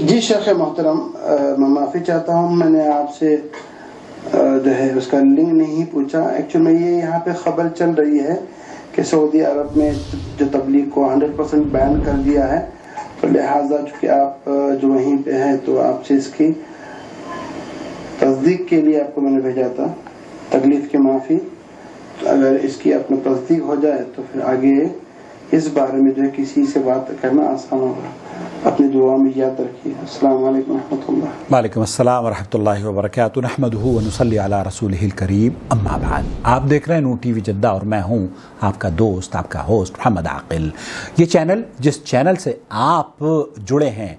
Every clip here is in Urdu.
جی شیخ محترم، میں معافی چاہتا ہوں، میں نے آپ سے جو ہے اس کا لنک نہیں پوچھا۔ ایکچولی میں یہ یہاں پہ خبر چل رہی ہے کہ سعودی عرب میں جو تبلیغ کو 100% بین کر دیا ہے، تو لہٰذا چونکہ آپ جو وہیں پہ ہیں تو آپ سے اس کی تصدیق کے لیے آپ کو میں نے بھیجا تھا۔ تکلیف کی معافی، اگر اس کی اپنا تصدیق ہو جائے تو پھر آگے اس بارے میں جو ہے کسی سے بات کرنا آسان ہوگا۔ اپنی دعا میں یاد رکھیے۔ السلام علیکم ورحمۃ اللہ۔ وعلیکم السلام ورحمۃ اللہ وبرکاتہ۔ نحمدہ ونصلی علی رسولہ الکریم، اما بعد۔ آپ دیکھ رہے ہیں نور ٹی وی جدہ اور میں ہوں آپ کا دوست، آپ کا ہوسٹ محمد عاقل۔ یہ چینل، جس چینل سے آپ جڑے ہیں،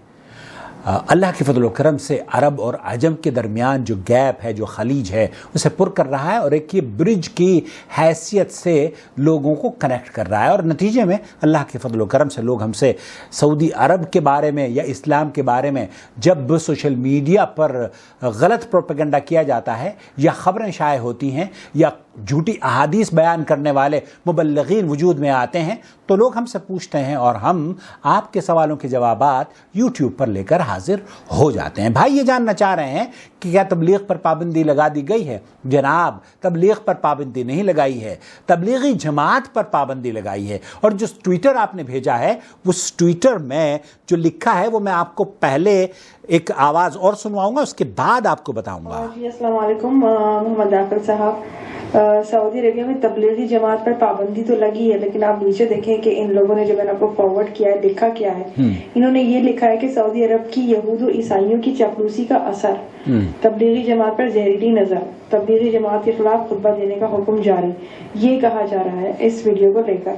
اللہ کے فضل و کرم سے عرب اور عجم کے درمیان جو گیپ ہے، جو خلیج ہے، اسے پر کر رہا ہے اور ایک یہ برج کی حیثیت سے لوگوں کو کنیکٹ کر رہا ہے، اور نتیجے میں اللہ کے فضل و کرم سے لوگ ہم سے سعودی عرب کے بارے میں یا اسلام کے بارے میں جب سوشل میڈیا پر غلط پروپیگنڈا کیا جاتا ہے یا خبریں شائع ہوتی ہیں یا جھوٹی احادیث بیان کرنے والے مبلغین وجود میں آتے ہیں، تو لوگ ہم سے پوچھتے ہیں اور ہم آپ کے سوالوں کے جوابات یوٹیوب پر لے کر حاضر ہو جاتے ہیں۔ بھائی یہ جاننا چاہ رہے ہیں کہ کیا تبلیغ پر پابندی لگا دی گئی ہے؟ جناب، تبلیغ پر پابندی نہیں لگائی ہے، تبلیغی جماعت پر پابندی لگائی ہے۔ اور جو ٹویٹر آپ نے بھیجا ہے، اس ٹویٹر میں جو لکھا ہے وہ میں آپ کو پہلے ایک آواز اور سنواؤں گا، اس کے بعد آپ کو بتاؤں گا۔ جی السلام علیکم محمد عاقل صاحب۔ سعودی عربیہ میں تبلیغی جماعت پر پابندی تو لگی ہے، لیکن آپ نیچے دیکھیں کہ ان لوگوں نے جو میں نے آپ کو فارورڈ کیا ہے، لکھا کیا ہے۔ انہوں نے یہ لکھا ہے کہ سعودی عرب کی یہود و عیسائیوں کی چاپلوسی کا اثر، تبلیغی جماعت پر زہریلی نظر، تبلیغی جماعت کے خلاف خطبہ دینے کا حکم جاری، یہ کہا جا رہا ہے اس ویڈیو کو لے کر۔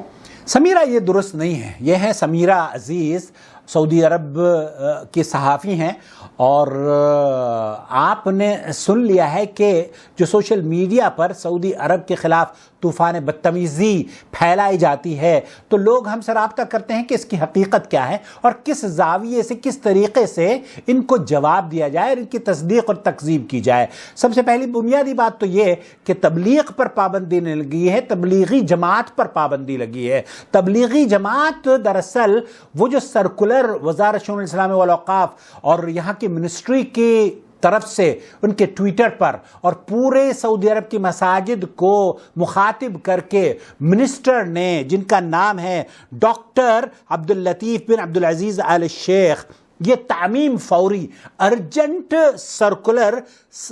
سمیرہ، یہ درست نہیں ہے۔ یہ ہے سمیرہ عزیز، سعودی عرب کی صحافی ہیں، اور آپ نے سن لیا ہے کہ جو سوشل میڈیا پر سعودی عرب کے خلاف طوفان بدتمیزی پھیلائی جاتی ہے تو لوگ ہم سے رابطہ کرتے ہیں کہ اس کی حقیقت کیا ہے اور کس زاویے سے، کس طریقے سے ان کو جواب دیا جائے اور ان کی تصدیق اور تکذیب کی جائے۔ سب سے پہلی بنیادی بات تو یہ کہ تبلیغ پر پابندی نہیں لگی ہے، تبلیغی جماعت پر پابندی لگی ہے۔ تبلیغی جماعت دراصل وہ جو سرکولر وزارت شؤون الاسلام والاوقاف اور یہاں کی منسٹری کی طرف سے ان کے ٹویٹر پر اور پورے سعودی عرب کی مساجد کو مخاطب کر کے منسٹر نے، جن کا نام ہے ڈاکٹر عبداللطیف بن عبدالعزیز آل شیخ، یہ تعمیم فوری ارجنٹ سرکولر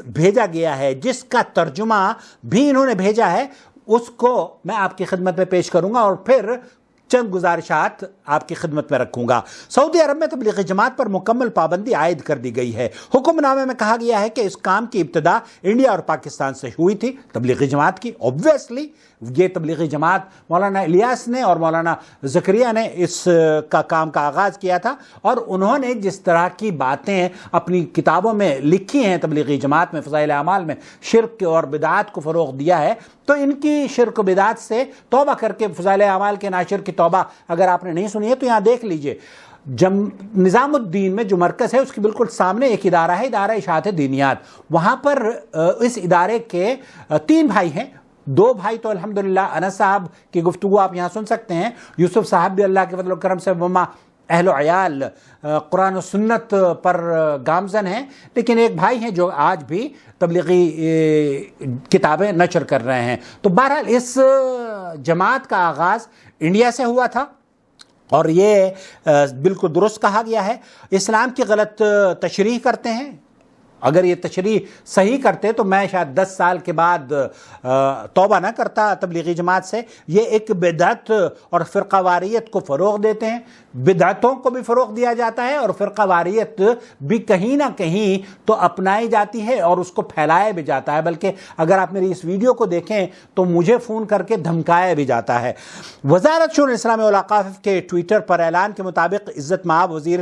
بھیجا گیا ہے، جس کا ترجمہ بھی انہوں نے بھیجا ہے، اس کو میں آپ کی خدمت میں پیش کروں گا اور پھر چند گزارشات آپ کی خدمت میں رکھوں گا۔ سعودی عرب میں تبلیغی جماعت پر مکمل پابندی عائد کر دی گئی ہے۔ حکم نامے میں کہا گیا ہے کہ اس کام کی ابتدا انڈیا اور پاکستان سے ہوئی تھی۔ تبلیغی جماعت کی اوبویسلی یہ تبلیغی جماعت مولانا الیاس نے اور مولانا زکریا نے اس کا کام کا آغاز کیا تھا، اور انہوں نے جس طرح کی باتیں اپنی کتابوں میں لکھی ہیں تبلیغی جماعت میں، فضائل اعمال میں شرک اور بدعات کو فروغ دیا ہے، تو ان کی شرک و بدعات سے توبہ کر کے، فضائل اعمال کے ناشر کی توبہ اگر آپ نے نہیں سنی ہے تو یہاں دیکھ لیجئے۔ نظام الدین میں جو مرکز ہے اس کے بالکل سامنے ایک ادارہ ہے، ادارہ اشاعت دینیات۔ وہاں پر اس ادارے کے 3 بھائی ہیں، 2 بھائی تو الحمدللہ انس صاحب کی گفتگو آپ یہاں سن سکتے ہیں، یوسف صاحب بھی اللہ کے فضل و کرم سے وما اہل و عیال قرآن و سنت پر گامزن ہیں، لیکن ایک بھائی ہیں جو آج بھی تبلیغی کتابیں نشر کر رہے ہیں۔ تو بہرحال اس جماعت کا آغاز انڈیا سے ہوا تھا، اور یہ بالکل درست کہا گیا ہے۔ اسلام کی غلط تشریح کرتے ہیں، اگر یہ تشریح صحیح کرتے تو میں شاید 10 سال کے بعد توبہ نہ کرتا تبلیغی جماعت سے۔ یہ ایک بدعت اور فرقہ واریت کو فروغ دیتے ہیں، بدعتوں کو بھی فروغ دیا جاتا ہے اور فرقہ واریت بھی کہیں نہ کہیں تو اپنائی جاتی ہے اور اس کو پھیلایا بھی جاتا ہے، بلکہ اگر آپ میری اس ویڈیو کو دیکھیں تو مجھے فون کر کے دھمکایا بھی جاتا ہے۔ وزارت شؤون الاسلام والاوقاف کے ٹویٹر پر اعلان کے مطابق عزت مآب وزیر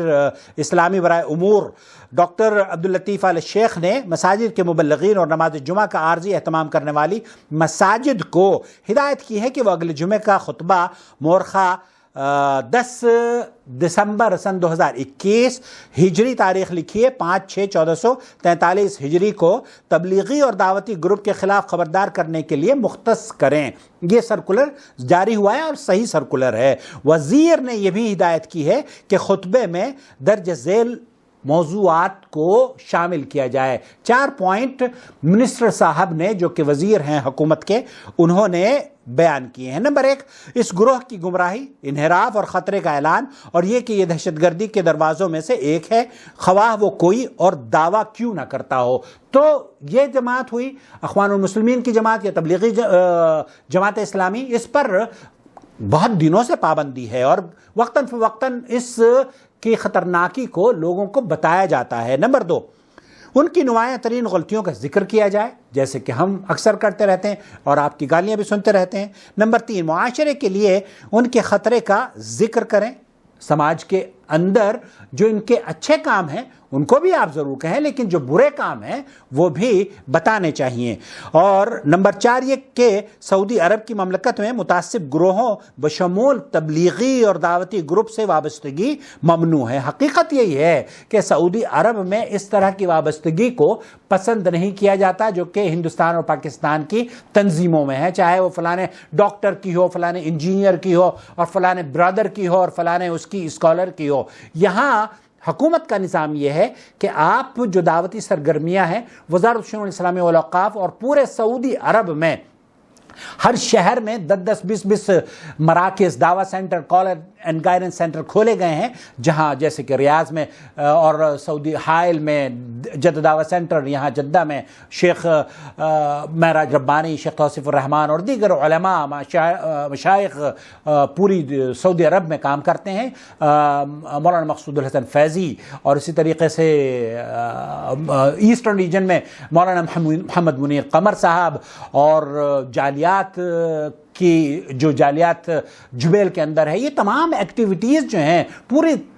اسلامی برائے امور ڈاکٹر عبداللطیف آل شیخ نے مساجد کے مبلغین اور نماز جمعہ کا عارضی اہتمام کرنے والی مساجد کو ہدایت کی ہے کہ وہ اگلے جمعے کا خطبہ مورخہ 10 دسمبر سن 2021 ہجری تاریخ لکھی ہے 5/6/1443 ہجری کو تبلیغی اور دعوتی گروپ کے خلاف خبردار کرنے کے لیے مختص کریں۔ یہ سرکولر جاری ہوا ہے اور صحیح سرکولر ہے۔ وزیر نے یہ بھی ہدایت کی ہے کہ خطبے میں درج ذیل موضوعات کو شامل کیا جائے۔ 4 پوائنٹ منسٹر صاحب نے جو کہ وزیر ہیں حکومت کے، انہوں نے بیان کیے ہیں۔ نمبر 1، اس گروہ کی گمراہی، انحراف اور خطرے کا اعلان، اور یہ کہ یہ دہشت گردی کے دروازوں میں سے ایک ہے، خواہ وہ کوئی اور دعویٰ کیوں نہ کرتا ہو۔ تو یہ جماعت ہوئی اخوان المسلمین کی جماعت یا تبلیغی جماعت اسلامی، اس پر بہت دنوں سے پابندی ہے اور وقتاً فوقتاً اس کی خطرناکی کو لوگوں کو بتایا جاتا ہے۔ نمبر 2، ان کی نمایاں ترین غلطیوں کا ذکر کیا جائے، جیسے کہ ہم اکثر کرتے رہتے ہیں اور آپ کی گالیاں بھی سنتے رہتے ہیں۔ نمبر 3، معاشرے کے لیے ان کے خطرے کا ذکر کریں، سماج کے اندر جو ان کے اچھے کام ہیں ان کو بھی آپ ضرور کہیں، لیکن جو برے کام ہیں وہ بھی بتانے چاہیے۔ اور نمبر 4 یہ کہ سعودی عرب کی مملکت میں متعصب گروہوں بشمول تبلیغی اور دعوتی گروپ سے وابستگی ممنوع ہے۔ حقیقت یہی ہے کہ سعودی عرب میں اس طرح کی وابستگی کو پسند نہیں کیا جاتا جو کہ ہندوستان اور پاکستان کی تنظیموں میں ہے، چاہے وہ فلانے ڈاکٹر کی ہو، فلانے انجینئر کی ہو، اور فلانے برادر کی ہو، اور فلانے اس کی اسکالر کی ہو۔ یہاں حکومت کا نظام یہ ہے کہ آپ جو دعوتی سرگرمیاں ہیں، وزارت شؤون الاسلامی والاوقاف اور پورے سعودی عرب میں ہر شہر میں 10-20 مراکز، دعوی centre, call and guidance centre کھولے گئے ہیں، جہاں جیسے کہ ریاض میں اور سعودی حائل میں جد دعوی سینٹر، یہاں جدہ میں شیخ معراج ربانی، شیخ توصیف الرحمان اور دیگر علماء مشائخ پوری سعودی عرب میں کام کرتے ہیں، مولانا مقصود الحسن فیضی، اور اسی طریقے سے ایسٹرن ریجن میں مولانا محمد منیر قمر صاحب، اور جالیات کی جو جالیات جبیل کے اندر ہے، یہ تمام ایکٹیویٹیز جو ہیں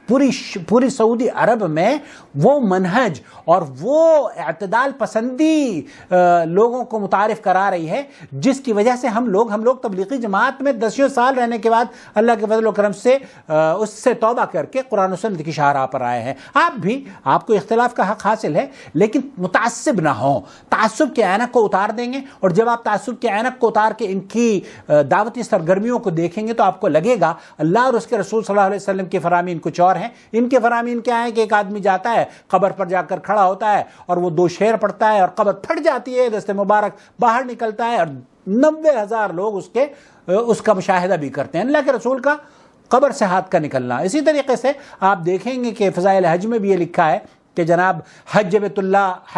پوری سعودی عرب میں وہ منہج اور وہ اعتدال پسندی لوگوں کو متعارف کرا رہی ہے، جس کی وجہ سے ہم لوگ تبلیغی جماعت میں 10 سال رہنے کے بعد اللہ کے فضل و کرم سے اس سے توبہ کر کے قرآن و سنت کی شاہراہ پر آئے ہیں۔ آپ کو اختلاف کا حق حاصل ہے، لیکن متعصب نہ ہوں۔ تعصب کے عینک کو اتار دیں گے، اور جب آپ تعصب کے عینک کو اتار کے ان کی دعوتی سرگرمیوں کو دیکھیں گے تو آپ کو لگے گا اللہ اور اس کے رسول صلی اللہ علیہ وسلم کے فرامین کچھ اور ہیں۔ ان کے فرامین کیا ہیں کہ ایک آدمی جاتا ہے، قبر پر جا کر کھڑا ہوتا ہے اور وہ 2 شعر پڑھتا ہے اور قبر پھٹ جاتی ہے، دست مبارک باہر نکلتا ہے، اور 90,000 لوگ اس کا مشاہدہ بھی کرتے ہیں۔ اللہ کے رسول کا قبر سے ہاتھ کا نکلنا۔ اسی طریقے سے آپ دیکھیں گے کہ فضائل حج میں بھی یہ لکھا ہے کہ جناب حج بیت اللہ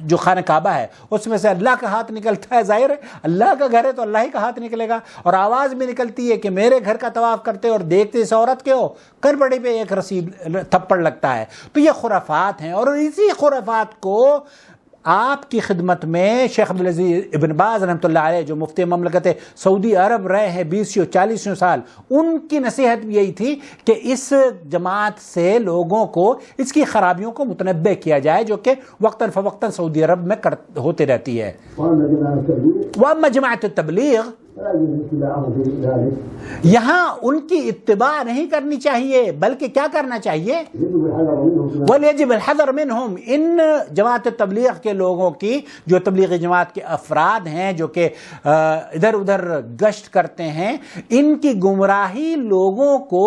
جو خانہ کعبہ ہے اس میں سے اللہ کا ہاتھ نکلتا ہے، ظاہر ہے اللہ کا گھر ہے تو اللہ ہی کا ہاتھ نکلے گا، اور آواز بھی نکلتی ہے کہ میرے گھر کا طواف کرتے اور دیکھتے اس عورت کے ہو، کنبڑی پہ ایک رسید تھپڑ لگتا ہے۔ تو یہ خرافات ہیں، اور اسی خرافات کو آپ کی خدمت میں شیخ عبدالعزیز ابن باز رحمۃ اللہ علیہ، جو مفتی مملکت سعودی عرب رہے ہیں 20-40 سال، ان کی نصیحت بھی یہی تھی کہ اس جماعت سے لوگوں کو اس کی خرابیوں کو متنبہ کیا جائے، جو کہ وقتاً فوقتاً سعودی عرب میں ہوتے رہتی ہے۔ وَأَمَّا جماعت التبلیغ، یہاں ان کی اتباع نہیں کرنی چاہیے، بلکہ کیا کرنا چاہیے؟ وَلْيَجِبِ الْحَذَرُ مِنْهُمْ، ان جماعت تبلیغ کے لوگوں کی، جو تبلیغی جماعت کے افراد ہیں جو کہ ادھر ادھر گشت کرتے ہیں، ان کی گمراہی لوگوں کو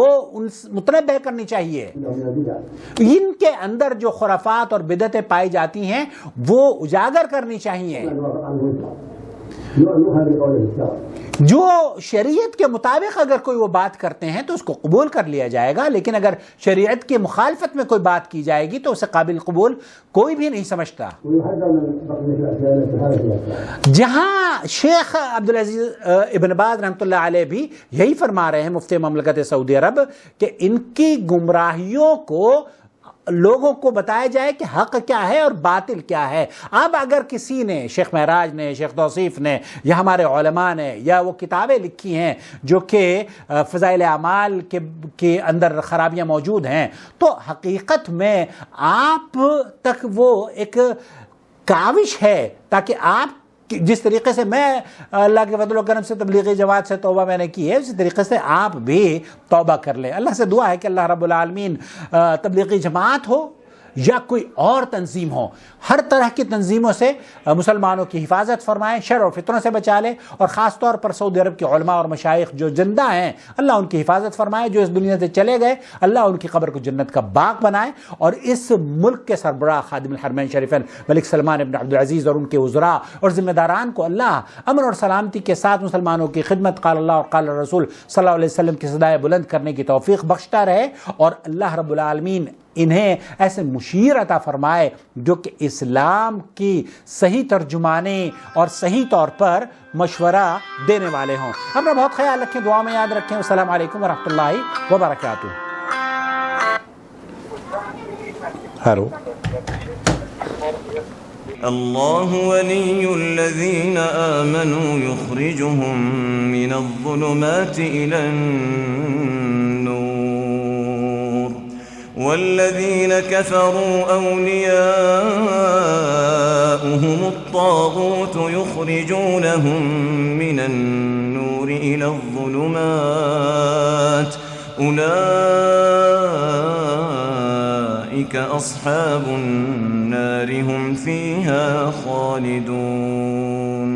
متنبہ کرنی چاہیے۔ ان کے اندر جو خرافات اور بدعتیں پائی جاتی ہیں وہ اجاگر کرنی چاہیے۔ جو شریعت کے مطابق اگر کوئی وہ بات کرتے ہیں تو اس کو قبول کر لیا جائے گا، لیکن اگر شریعت کی مخالفت میں کوئی بات کی جائے گی تو اسے قابل قبول کوئی بھی نہیں سمجھتا۔ جہاں شیخ عبدالعزیز ابن باز رحمۃ اللہ علیہ بھی یہی فرما رہے ہیں، مفتی مملکت سعودی عرب، کہ ان کی گمراہیوں کو لوگوں کو بتایا جائے کہ حق کیا ہے اور باطل کیا ہے۔ اب اگر کسی نے، شیخ معراج نے، شیخ توصیف نے، یا ہمارے علماء نے، یا وہ کتابیں لکھی ہیں جو کہ فضائل اعمال کے اندر خرابیاں موجود ہیں، تو حقیقت میں آپ تک وہ ایک کاوش ہے تاکہ آپ جس طریقے سے میں اللہ کے فضل و کرم سے تبلیغی جماعت سے توبہ میں نے کی ہے، اسی طریقے سے آپ بھی توبہ کر لیں۔ اللہ سے دعا ہے کہ اللہ رب العالمین تبلیغی جماعت ہو یا کوئی اور تنظیم ہو، ہر طرح کی تنظیموں سے مسلمانوں کی حفاظت فرمائیں، شر اور فتنوں سے بچا لے، اور خاص طور پر سعودی عرب کے علماء اور مشائخ جو زندہ ہیں اللہ ان کی حفاظت فرمائے، جو اس دنیا سے چلے گئے اللہ ان کی قبر کو جنت کا باغ بنائے، اور اس ملک کے سربراہ خادم الحرمین شریفین ملک سلمان بن عبدالعزیز اور ان کے وزراء اور ذمہ داران کو اللہ امن اور سلامتی کے ساتھ مسلمانوں کی خدمت قال اللہ اور قال رسول صلی اللہ علیہ وسلم کی صدائے بلند کرنے کی توفیق بخشتا رہے، اور اللہ رب العالمین انہیں ایسے مشیر عطا فرمائے جو کہ اسلام کی صحیح ترجمانی اور صحیح طور پر مشورہ دینے والے ہوں۔ اپنا بہت خیال رکھیں، دعا میں یاد رکھیں۔ السلام علیکم ورحمۃ اللہ وبرکاتہ۔ ہیلو۔ اللہ ولی الذین آمنوا یخرجهم من الظلمات إلى النور والذین كفروا أولیاؤهم الطاغوت یخرجونهم من النور إلى الظلمات أولئك أصحاب النار هم فيها خالدون۔